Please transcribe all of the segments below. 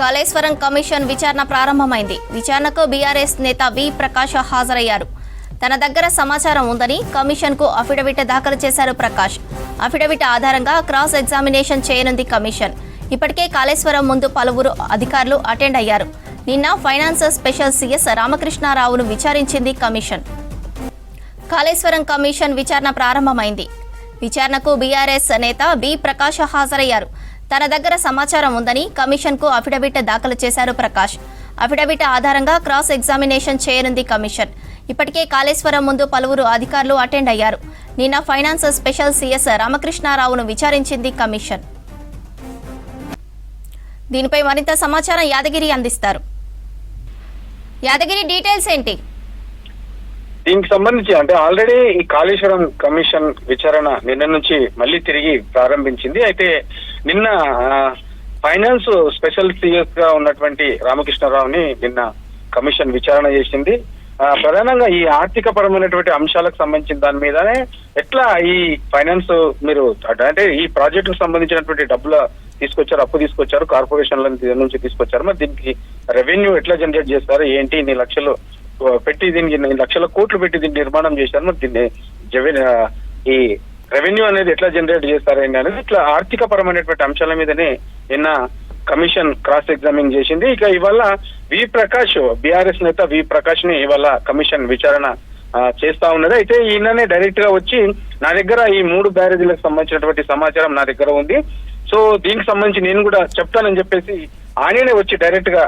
Kaleshwaram commission విచారణ ప్రారంభమైంది. విచారణకు బీఆర్ఎస్ నేత వి ప్రకాష్ హాజరయ్యారు. తన దగ్గర సమాచారం ఉందని కమిషన్కు అఫిడవిట్ దాఖలు చేశారు ప్రకాష్. అఫిడవిట్ ఆధారంగా క్రాస్ ఎగ్జామినేషన్ చేయనుంది కమిషన్. ఇప్పటికే కాళేశ్వరం ముందు పలువురు అధికారులు అటెండ్ అయ్యారు. నిన్న ఫైనాన్స్ స్పెషల్ సీఎస్ రామకృష్ణారావును విచారించింది కమిషన్. కాళేశ్వరం కమిషన్ విచారణ ప్రారంభమైంది. విచారణకు బీఆర్ఎస్ నేత బి ప్రకాష్ హాజరయ్యారు. తన దగ్గర సమాచారం ఉందని కమిషన్కు అఫిడవిట్ దాఖలు చేశారు ప్రకాష్. అఫిడవిట్ ఆధారంగా క్రాస్ ఎగ్జామినేషన్ చేయనుంది కమిషన్. ఇప్పటికే కాళేశ్వరం ముందు పలువురు అధికారులు అటెండ్ అయ్యారు. నిన్న ఫైనాన్స్ స్పెషల్ సీఎస్ రామకృష్ణారావును విచారించింది కమిషన్. దీనిపై మరింత సమాచారం యాదగిరి అందిస్తారు. యాదగిరి, డీటెయిల్స్ ఏంటి? దీనికి సంబంధించి అంటే ఆల్రెడీ ఈ కాళేశ్వరం కమిషన్ విచారణ నిన్న నుంచి మళ్ళీ తిరిగి ప్రారంభించింది. అయితే నిన్న ఫైనాన్స్ స్పెషల్ సీఎస్ గా ఉన్నటువంటి రామకృష్ణారావుని నిన్న కమిషన్ విచారణ చేసింది. ప్రధానంగా ఈ ఆర్థిక పరమైనటువంటి అంశాలకు సంబంధించిన దాని మీదనే ఎట్లా ఈ ఫైనాన్స్ మీరు అంటే ఈ ప్రాజెక్టుకు సంబంధించినటువంటి డబ్బుల తీసుకొచ్చారు, అప్పు తీసుకొచ్చారు, కార్పొరేషన్ల నుంచి తీసుకొచ్చారు, మరి దీనికి రెవెన్యూ ఎట్లా జనరేట్ చేస్తారు, ఏంటి ఇన్ని లక్షలు పెట్టి దీనికి 2 లక్షల కోట్లు పెట్టి దీన్ని నిర్మాణం చేశారు, మరి దీన్ని ఈ రెవెన్యూ అనేది ఎట్లా జనరేట్ చేస్తారని అనేది ఇట్లా ఆర్థిక పరమైనటువంటి అంశాల మీదనే నిన్న కమిషన్ క్రాస్ ఎగ్జామిన్ చేసింది. ఇక ఇవాళ వి ప్రకాష్, బీఆర్ఎస్ నేత వి ప్రకాష్ ని ఇవాళ కమిషన్ విచారణ చేస్తా ఉన్నది. అయితే ఈయననే డైరెక్ట్ గా వచ్చి నా దగ్గర ఈ 3 బ్యారేజీలకు సంబంధించినటువంటి సమాచారం నా దగ్గర ఉంది, సో దీనికి సంబంధించి నేను కూడా చెప్తానని చెప్పేసి ఆయననే వచ్చి డైరెక్ట్ గా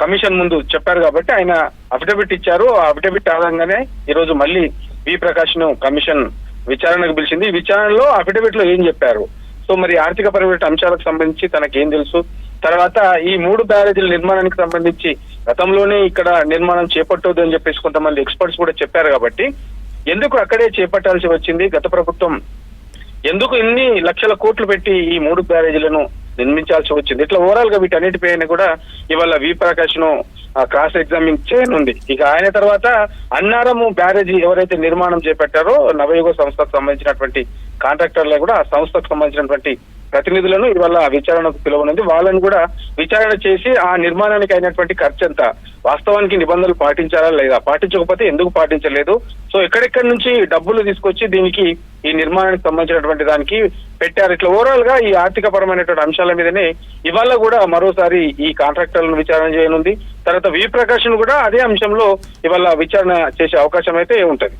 కమిషన్ ముందు చెప్పారు. కాబట్టి ఆయన అఫిడవిట్ ఇచ్చారు. ఆ అఫిడవిట్ ఆధారంగానే ఈ రోజు మళ్ళీ వి ప్రకాష్ ను కమిషన్ విచారణకు పిలిచింది. ఈ విచారణలో అఫిడవిట్ లో ఏం చెప్పారు, సో మరి ఆర్థిక పరమైన అంశాలకు సంబంధించి తనకేం తెలుసు, తర్వాత ఈ 3 బ్యారేజీల నిర్మాణానికి సంబంధించి గతంలోనే ఇక్కడ నిర్మాణం చేపట్టొద్దు అని చెప్పేసి కొంతమంది ఎక్స్పర్ట్స్ కూడా చెప్పారు. కాబట్టి ఎందుకు అక్కడే చేపట్టాల్సి వచ్చింది, గత ప్రభుత్వం ఎందుకు ఇన్ని లక్షల కోట్లు పెట్టి ఈ 3 బ్యారేజీలను నిర్మించాల్సి వచ్చింది, ఇట్లా ఓవరాల్ గా వీటన్నిటిపైన కూడా ఇవాళ వి ప్రకాష్ ను క్రాస్ ఎగ్జామిన్ చేయనుంది. ఇక ఆయన తర్వాత అన్నారము బ్యారేజీ ఎవరైతే నిర్మాణం చేపట్టారో నవయుగ సంస్థకు సంబంధించినటువంటి కాంట్రాక్టర్లు కూడా ఆ సంస్థకు సంబంధించినటువంటి ప్రతినిధులను ఇవాళ విచారణకు పిలువనుంది. వాళ్ళని కూడా విచారణ చేసి ఆ నిర్మాణానికి అయినటువంటి ఖర్చు ఎంత, వాస్తవానికి నిబంధనలు పాటించారా లేదా, పాటించకపోతే ఎందుకు పాటించలేదు, సో ఎక్కడెక్కడి నుంచి డబ్బులు తీసుకొచ్చి దీనికి ఈ నిర్మాణానికి సంబంధించినటువంటి దానికి పెట్టారు. ఇట్లా ఓవరాల్ గా ఈ ఆర్థిక పరమైనటువంటి అంశాల మీదనే ఇవాళ కూడా మరోసారి ఈ కాంట్రాక్టర్లను విచారణ చేయనుంది. తర్వాత వి ప్రకాష్ ను కూడా అదే అంశంలో ఇవాళ విచారణ చేసే అవకాశం అయితే ఉంటుంది.